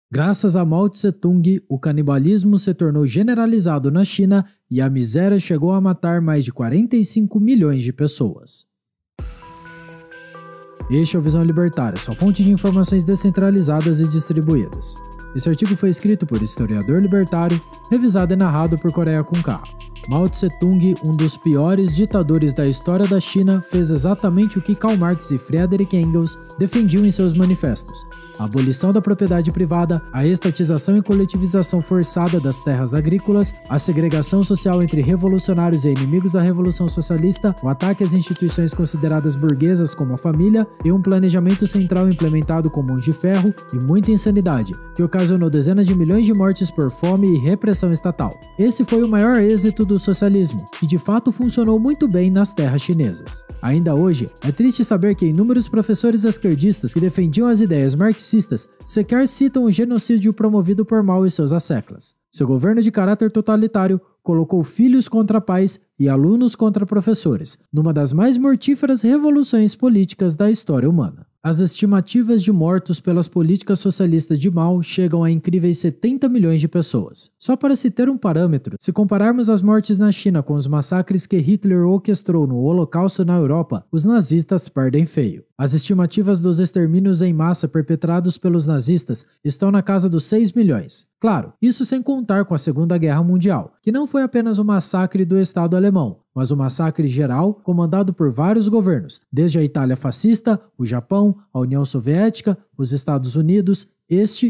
Graças a Mao Tse-tung, o canibalismo se tornou generalizado na China e a miséria chegou a matar mais de 45 milhões de pessoas. Este é o Visão Libertária, sua fonte de informações descentralizadas e distribuídas. Esse artigo foi escrito por historiador libertário, revisado e narrado por Coreia com K. Mao Tse-tung, um dos piores ditadores da história da China, fez exatamente o que Karl Marx e Friedrich Engels defendiam em seus manifestos: a abolição da propriedade privada, a estatização e coletivização forçada das terras agrícolas, a segregação social entre revolucionários e inimigos da Revolução Socialista, o ataque às instituições consideradas burguesas como a família e um planejamento central implementado com mãos de ferro e muita insanidade, que ocasionou dezenas de milhões de mortes por fome e repressão estatal. Esse foi o maior êxito do socialismo, que de fato funcionou muito bem nas terras chinesas. Ainda hoje, é triste saber que inúmeros professores esquerdistas que defendiam as ideias marxistas sequer citam o genocídio promovido por Mao e seus asseclas. Seu governo de caráter totalitário colocou filhos contra pais e alunos contra professores, numa das mais mortíferas revoluções políticas da história humana. As estimativas de mortos pelas políticas socialistas de Mao chegam a incríveis 70 milhões de pessoas. Só para se ter um parâmetro, se compararmos as mortes na China com os massacres que Hitler orquestrou no Holocausto na Europa, os nazistas perdem feio. As estimativas dos extermínios em massa perpetrados pelos nazistas estão na casa dos 6 milhões. Claro, isso sem contar com a Segunda Guerra Mundial, que não foi apenas um massacre do Estado alemão, mas um massacre geral comandado por vários governos, desde a Itália fascista, o Japão, a União Soviética, os Estados Unidos,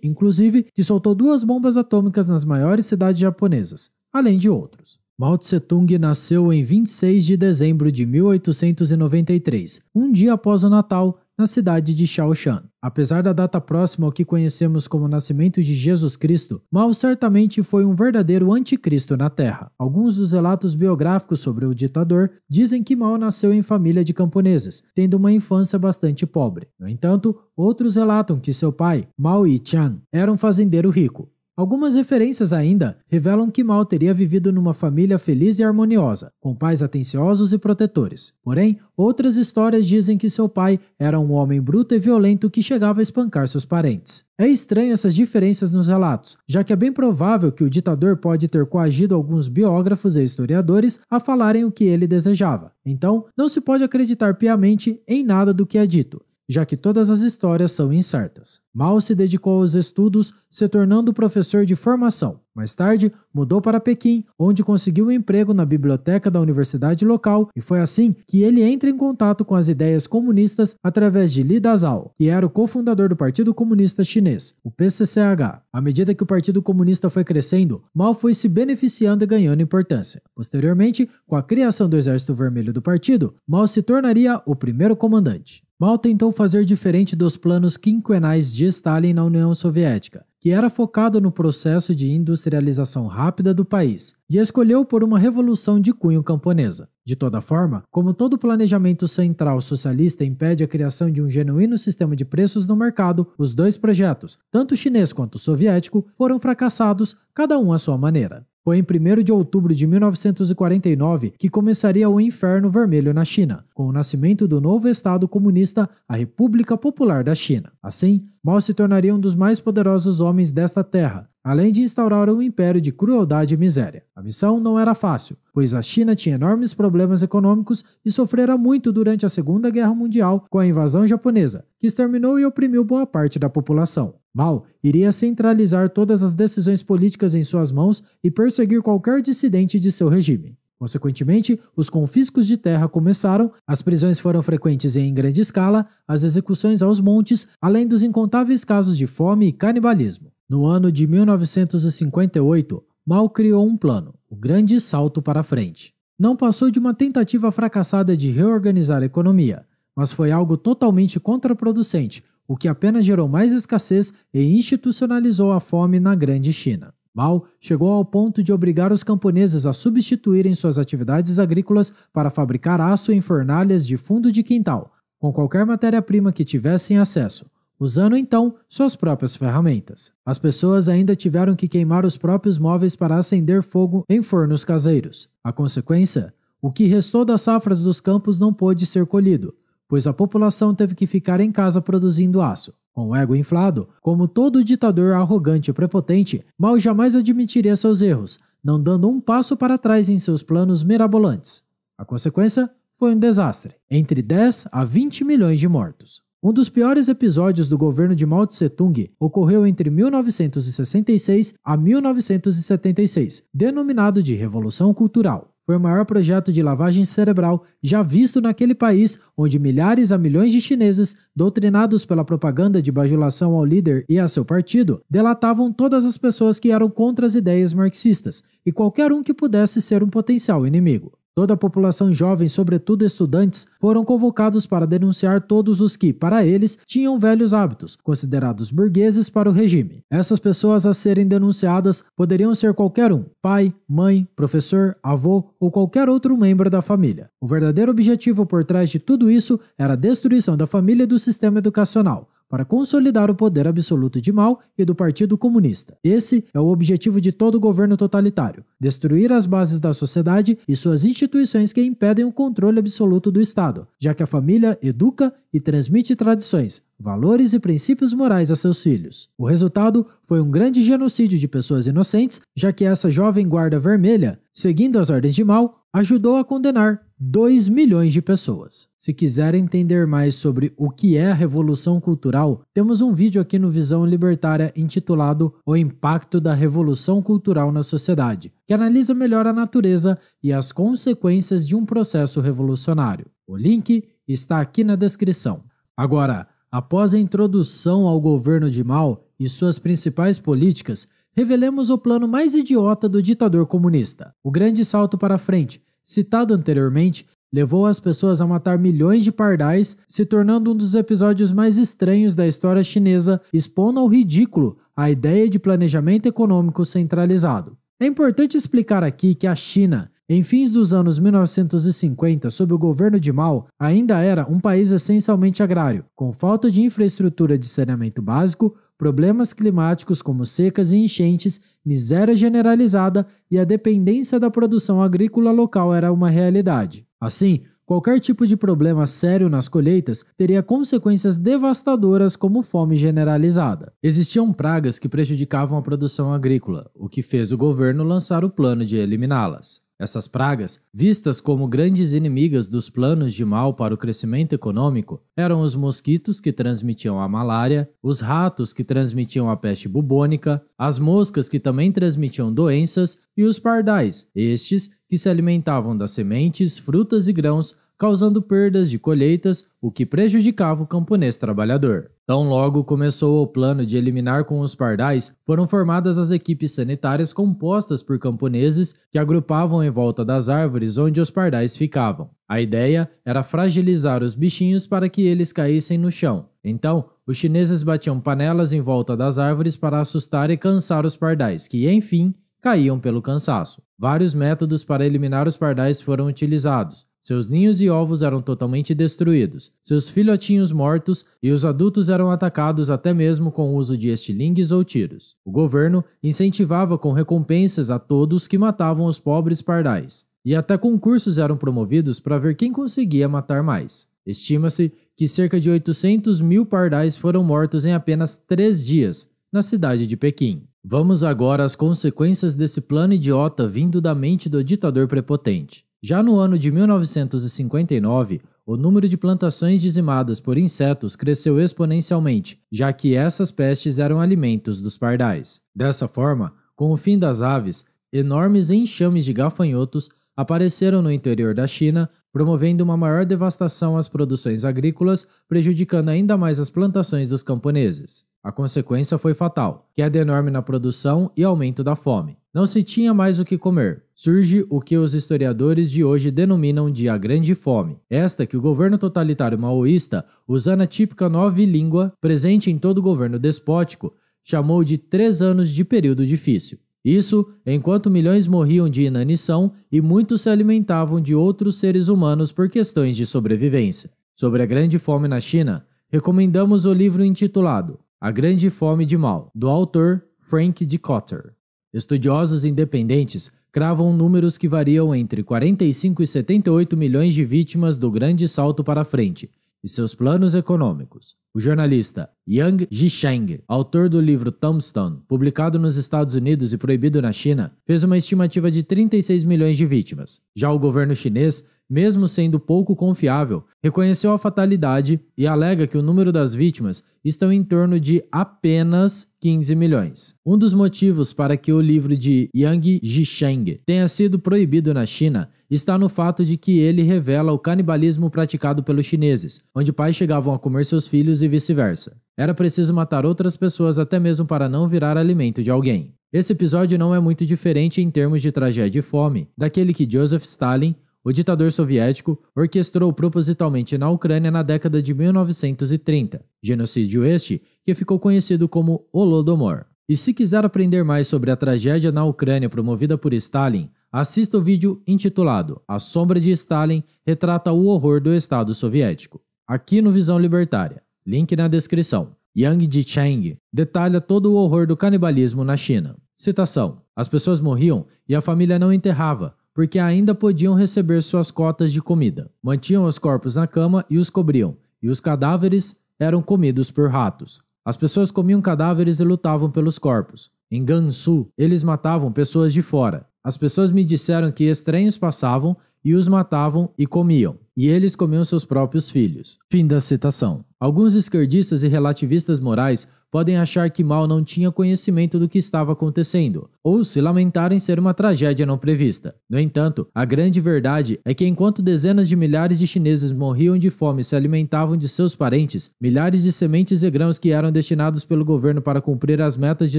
inclusive, que soltou 2 bombas atômicas nas maiores cidades japonesas, além de outros. Mao Tse-tung nasceu em 26 de dezembro de 1893, um dia após o Natal, na cidade de Shaoshan. Apesar da data próxima ao que conhecemos como o nascimento de Jesus Cristo, Mao certamente foi um verdadeiro anticristo na Terra. Alguns dos relatos biográficos sobre o ditador dizem que Mao nasceu em família de camponeses, tendo uma infância bastante pobre. No entanto, outros relatam que seu pai, Mao Yiqian, era um fazendeiro rico. Algumas referências ainda revelam que Mao teria vivido numa família feliz e harmoniosa, com pais atenciosos e protetores. Porém, outras histórias dizem que seu pai era um homem bruto e violento que chegava a espancar seus parentes. É estranho essas diferenças nos relatos, já que é bem provável que o ditador pode ter coagido alguns biógrafos e historiadores a falarem o que ele desejava. Então, não se pode acreditar piamente em nada do que é dito, já que todas as histórias são incertas. Mao se dedicou aos estudos, se tornando professor de formação. Mais tarde, mudou para Pequim, onde conseguiu um emprego na biblioteca da universidade local, e foi assim que ele entra em contato com as ideias comunistas através de Li Dazhao, que era o cofundador do Partido Comunista Chinês, o PCCH. À medida que o Partido Comunista foi crescendo, Mao foi se beneficiando e ganhando importância. Posteriormente, com a criação do Exército Vermelho do partido, Mao se tornaria o primeiro comandante. Mao tentou fazer diferente dos planos quinquenais de Stalin na União Soviética, que era focado no processo de industrialização rápida do país, e escolheu por uma revolução de cunho camponesa. De toda forma, como todo planejamento central socialista impede a criação de um genuíno sistema de preços no mercado, os 2 projetos, tanto o chinês quanto o soviético, foram fracassados, cada um à sua maneira. Foi em 1º de outubro de 1949 que começaria o Inferno Vermelho na China, com o nascimento do novo Estado comunista, a República Popular da China. Assim, Mao se tornaria um dos mais poderosos homens desta terra, além de instaurar um império de crueldade e miséria. A missão não era fácil, pois a China tinha enormes problemas econômicos e sofrera muito durante a Segunda Guerra Mundial com a invasão japonesa, que exterminou e oprimiu boa parte da população. Mao iria centralizar todas as decisões políticas em suas mãos e perseguir qualquer dissidente de seu regime. Consequentemente, os confiscos de terra começaram, as prisões foram frequentes e em grande escala, as execuções aos montes, além dos incontáveis casos de fome e canibalismo. No ano de 1958, Mao criou um plano, o Grande Salto para Frente. Não passou de uma tentativa fracassada de reorganizar a economia, mas foi algo totalmente contraproducente, o que apenas gerou mais escassez e institucionalizou a fome na Grande China. Mao chegou ao ponto de obrigar os camponeses a substituírem suas atividades agrícolas para fabricar aço em fornalhas de fundo de quintal, com qualquer matéria-prima que tivessem acesso, usando então suas próprias ferramentas. As pessoas ainda tiveram que queimar os próprios móveis para acender fogo em fornos caseiros. A consequência? O que restou das safras dos campos não pôde ser colhido, pois a população teve que ficar em casa produzindo aço. Com o ego inflado, como todo ditador arrogante e prepotente, Mao jamais admitiria seus erros, não dando um passo para trás em seus planos mirabolantes. A consequência foi um desastre, entre 10 a 20 milhões de mortos. Um dos piores episódios do governo de Mao Tse-tung ocorreu entre 1966 a 1976, denominado de Revolução Cultural. Foi o maior projeto de lavagem cerebral já visto naquele país, onde milhares a milhões de chineses, doutrinados pela propaganda de bajulação ao líder e a seu partido, delatavam todas as pessoas que eram contra as ideias marxistas e qualquer um que pudesse ser um potencial inimigo. Toda a população jovem, sobretudo estudantes, foram convocados para denunciar todos os que, para eles, tinham velhos hábitos, considerados burgueses para o regime. Essas pessoas a serem denunciadas poderiam ser qualquer um, pai, mãe, professor, avô ou qualquer outro membro da família. O verdadeiro objetivo por trás de tudo isso era a destruição da família e do sistema educacional, para consolidar o poder absoluto de Mao e do Partido Comunista. Esse é o objetivo de todo governo totalitário: destruir as bases da sociedade e suas instituições que impedem o controle absoluto do Estado, já que a família educa e transmite tradições, valores e princípios morais a seus filhos. O resultado foi um grande genocídio de pessoas inocentes, já que essa jovem guarda vermelha, seguindo as ordens de Mao, ajudou a condenar 2 milhões de pessoas. Se quiser entender mais sobre o que é a Revolução Cultural, temos um vídeo aqui no Visão Libertária intitulado O Impacto da Revolução Cultural na Sociedade, que analisa melhor a natureza e as consequências de um processo revolucionário. O link está aqui na descrição. Agora, após a introdução ao governo de Mao e suas principais políticas, revelemos o plano mais idiota do ditador comunista. O grande salto para frente, citado anteriormente, levou as pessoas a matar milhões de pardais, se tornando um dos episódios mais estranhos da história chinesa, expondo ao ridículo a ideia de planejamento econômico centralizado. É importante explicar aqui que a China, em fins dos anos 1950, sob o governo de Mao, ainda era um país essencialmente agrário, com falta de infraestrutura de saneamento básico, problemas climáticos como secas e enchentes, miséria generalizada e a dependência da produção agrícola local era uma realidade. Assim, qualquer tipo de problema sério nas colheitas teria consequências devastadoras como fome generalizada. Existiam pragas que prejudicavam a produção agrícola, o que fez o governo lançar o plano de eliminá-las. Essas pragas, vistas como grandes inimigas dos planos de Mao para o crescimento econômico, eram os mosquitos que transmitiam a malária, os ratos que transmitiam a peste bubônica, as moscas que também transmitiam doenças e os pardais, estes que se alimentavam das sementes, frutas e grãos, causando perdas de colheitas, o que prejudicava o camponês trabalhador. Tão logo começou o plano de eliminar com os pardais, foram formadas as equipes sanitárias compostas por camponeses que agrupavam em volta das árvores onde os pardais ficavam. A ideia era fragilizar os bichinhos para que eles caíssem no chão. Então, os chineses batiam panelas em volta das árvores para assustar e cansar os pardais, que, enfim, caíam pelo cansaço. Vários métodos para eliminar os pardais foram utilizados. Seus ninhos e ovos eram totalmente destruídos, seus filhotinhos mortos e os adultos eram atacados até mesmo com o uso de estilingues ou tiros. O governo incentivava com recompensas a todos que matavam os pobres pardais. E até concursos eram promovidos para ver quem conseguia matar mais. Estima-se que cerca de 800 mil pardais foram mortos em apenas 3 dias, na cidade de Pequim. Vamos agora às consequências desse plano idiota vindo da mente do ditador prepotente. Já no ano de 1959, o número de plantações dizimadas por insetos cresceu exponencialmente, já que essas pestes eram alimentos dos pardais. Dessa forma, com o fim das aves, enormes enxames de gafanhotos apareceram no interior da China, promovendo uma maior devastação às produções agrícolas, prejudicando ainda mais as plantações dos camponeses. A consequência foi fatal, queda enorme na produção e aumento da fome. Não se tinha mais o que comer. Surge o que os historiadores de hoje denominam de a Grande Fome. Esta que o governo totalitário maoísta, usando a típica nova língua presente em todo governo despótico, chamou de 3 anos de período difícil. Isso enquanto milhões morriam de inanição e muitos se alimentavam de outros seres humanos por questões de sobrevivência. Sobre a Grande Fome na China, recomendamos o livro intitulado A Grande Fome de Mao, do autor Frank D. Cotter. Estudiosos independentes cravam números que variam entre 45 e 78 milhões de vítimas do grande salto para frente, e seus planos econômicos. O jornalista Yang Zhisheng, autor do livro Tombstone, publicado nos Estados Unidos e proibido na China, fez uma estimativa de 36 milhões de vítimas. Já o governo chinês, mesmo sendo pouco confiável, reconheceu a fatalidade e alega que o número das vítimas estão em torno de apenas 15 milhões. Um dos motivos para que o livro de Yang Zhisheng tenha sido proibido na China está no fato de que ele revela o canibalismo praticado pelos chineses, onde pais chegavam a comer seus filhos e vice-versa. Era preciso matar outras pessoas até mesmo para não virar alimento de alguém. Esse episódio não é muito diferente em termos de tragédia e fome daquele que Joseph Stalin, o ditador soviético, orquestrou propositalmente na Ucrânia na década de 1930, genocídio este que ficou conhecido como Holodomor. E se quiser aprender mais sobre a tragédia na Ucrânia promovida por Stalin, assista o vídeo intitulado A Sombra de Stalin retrata o horror do Estado soviético, aqui no Visão Libertária, link na descrição. Yang Zhisheng detalha todo o horror do canibalismo na China. Citação: as pessoas morriam e a família não enterrava, porque ainda podiam receber suas cotas de comida. Mantinham os corpos na cama e os cobriam, e os cadáveres eram comidos por ratos. As pessoas comiam cadáveres e lutavam pelos corpos. Em Gansu, eles matavam pessoas de fora. As pessoas me disseram que estranhos passavam e os matavam e comiam, e eles comiam seus próprios filhos. Fim da citação. Alguns esquerdistas e relativistas morais podem achar que Mao não tinha conhecimento do que estava acontecendo, ou se lamentarem ser uma tragédia não prevista. No entanto, a grande verdade é que enquanto dezenas de milhares de chineses morriam de fome e se alimentavam de seus parentes, milhares de sementes e grãos que eram destinados pelo governo para cumprir as metas de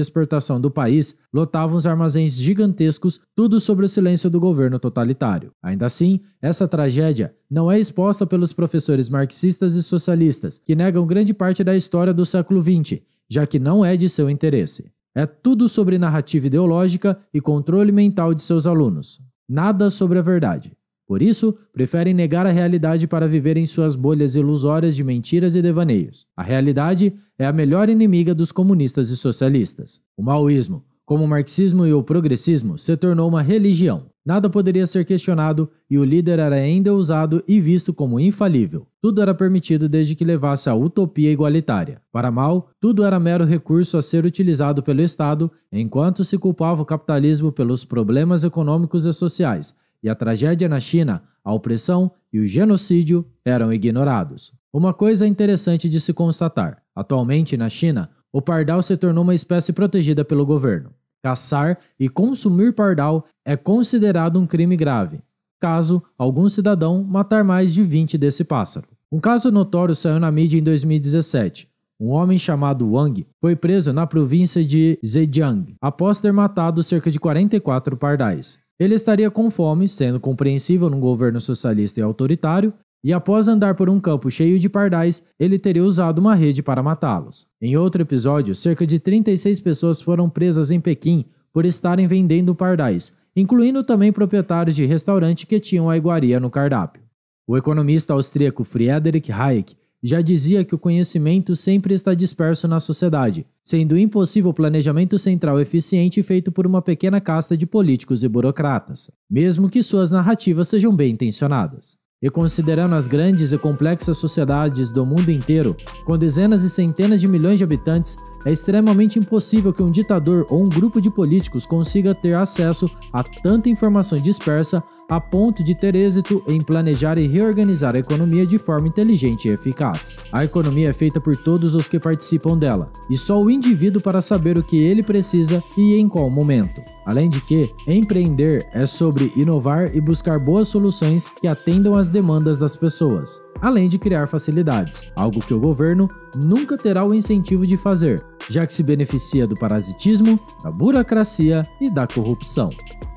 exportação do país lotavam os armazéns gigantescos, tudo sob o silêncio do governo totalitário. Ainda assim, essa tragédia não é exposta pelos professores marxistas e socialistas, que negam grande parte da história do século XX, já que não é de seu interesse. É tudo sobre narrativa ideológica e controle mental de seus alunos. Nada sobre a verdade. Por isso, preferem negar a realidade para viver em suas bolhas ilusórias de mentiras e devaneios. A realidade é a melhor inimiga dos comunistas e socialistas. O maoísmo, como o marxismo e o progressismo, se tornou uma religião. Nada poderia ser questionado e o líder era ainda usado e visto como infalível. Tudo era permitido desde que levasse à utopia igualitária. Para Mao, tudo era mero recurso a ser utilizado pelo Estado, enquanto se culpava o capitalismo pelos problemas econômicos e sociais, e a tragédia na China, a opressão e o genocídio eram ignorados. Uma coisa interessante de se constatar: atualmente na China, o pardal se tornou uma espécie protegida pelo governo. Caçar e consumir pardal é considerado um crime grave, caso algum cidadão matar mais de 20 desse pássaro. Um caso notório saiu na mídia em 2017. Um homem chamado Wang foi preso na província de Zhejiang após ter matado cerca de 44 pardais. Ele estaria com fome, sendo compreensível num governo socialista e autoritário, e após andar por um campo cheio de pardais, ele teria usado uma rede para matá-los. Em outro episódio, cerca de 36 pessoas foram presas em Pequim por estarem vendendo pardais, incluindo também proprietários de restaurante que tinham a iguaria no cardápio. O economista austríaco Friedrich Hayek já dizia que o conhecimento sempre está disperso na sociedade, sendo impossível o planejamento central eficiente feito por uma pequena casta de políticos e burocratas, mesmo que suas narrativas sejam bem intencionadas. E considerando as grandes e complexas sociedades do mundo inteiro, com dezenas e centenas de milhões de habitantes, é extremamente impossível que um ditador ou um grupo de políticos consiga ter acesso a tanta informação dispersa a ponto de ter êxito em planejar e reorganizar a economia de forma inteligente e eficaz. A economia é feita por todos os que participam dela, e só o indivíduo para saber o que ele precisa e em qual momento. Além de que, empreender é sobre inovar e buscar boas soluções que atendam às demandas das pessoas, além de criar facilidades, algo que o governo nunca terá o incentivo de fazer, já que se beneficia do parasitismo, da burocracia e da corrupção.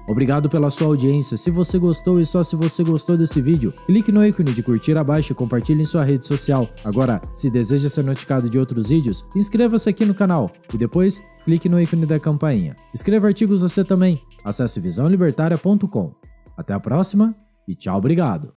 Obrigado pela sua audiência. Se você gostou e só se você gostou desse vídeo, clique no ícone de curtir abaixo e compartilhe em sua rede social. Agora, se deseja ser notificado de outros vídeos, inscreva-se aqui no canal e depois clique no ícone da campainha. Escreva artigos você também. Acesse visãolibertaria.com. Até a próxima e tchau, obrigado!